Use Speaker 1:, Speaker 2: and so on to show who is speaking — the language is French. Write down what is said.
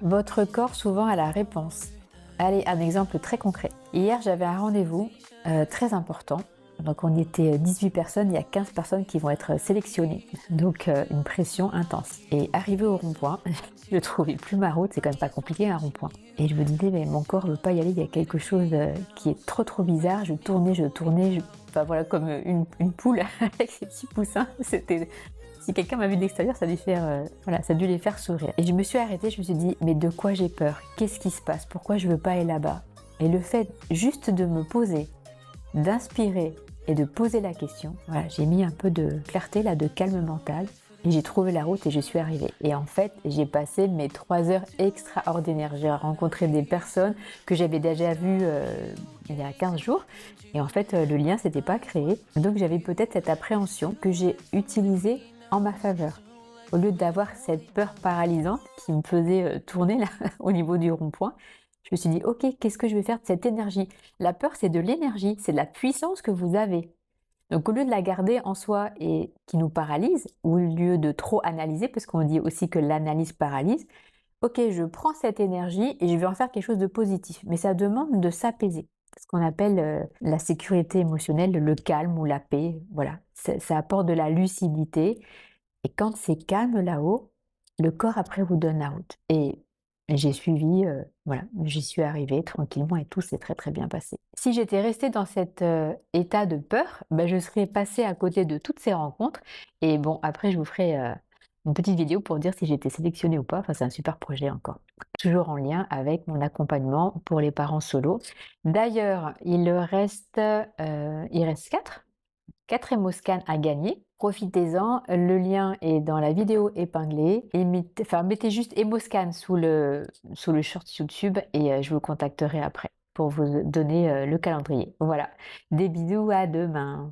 Speaker 1: Votre corps souvent a la réponse. Allez, un exemple très concret. Hier, j'avais un rendez-vous très important. Donc on était 18 personnes, il y a 15 personnes qui vont être sélectionnées. Donc une pression intense. Et arrivé au rond-point, je trouvais plus ma route, c'est quand même pas compliqué un rond-point. Et je me disais, mais mon corps ne veut pas y aller, il y a quelque chose qui est trop bizarre. Je tournais, enfin voilà, comme une poule avec ses petits poussins. C'était si quelqu'un m'a vu de l'extérieur, ça a dû faire, voilà, ça a dû les faire sourire. Et je me suis arrêtée, je me suis dit: «Mais de quoi j'ai peur? Qu'est-ce qui se passe? Pourquoi je veux pas aller là-bas?» Et le fait juste de me poser, d'inspirer et de poser la question, voilà, j'ai mis un peu de clarté là, de calme mental et j'ai trouvé la route et je suis arrivée. Et en fait, j'ai passé mes 3 heures extraordinaires. J'ai rencontré des personnes que j'avais déjà vues, il y a 15 jours et en fait, le lien s'était pas créé. Donc j'avais peut-être cette appréhension que j'ai utilisée en ma faveur. Au lieu d'avoir cette peur paralysante qui me faisait, tourner là, au niveau du rond-point, je me suis dit: «OK, qu'est-ce que je vais faire de cette énergie?» La peur, c'est de l'énergie, c'est de la puissance que vous avez. Donc au lieu de la garder en soi et qui nous paralyse, ou au lieu de trop analyser, parce qu'on dit aussi que l'analyse paralyse, OK, je prends cette énergie et je vais en faire quelque chose de positif. Mais ça demande de s'apaiser. Ce qu'on appelle la sécurité émotionnelle, le calme ou la paix. Voilà, ça apporte de la lucidité. Et quand c'est calme là-haut, le corps après vous donne la route. Et j'ai suivi, voilà, j'y suis arrivée tranquillement et tout s'est très bien passé. Si j'étais restée dans cet, état de peur, bah, je serais passée à côté de toutes ces rencontres et bon après je vous ferai, une petite vidéo pour dire si j'étais sélectionnée ou pas. Enfin, c'est un super projet encore. Toujours en lien avec mon accompagnement pour les parents solo. D'ailleurs, il reste 4 émoscans à gagner. Profitez-en, le lien est dans la vidéo épinglée et mettez juste Emoscan sous le short YouTube et je vous contacterai après pour vous donner, le calendrier. Voilà, des bisous, à demain.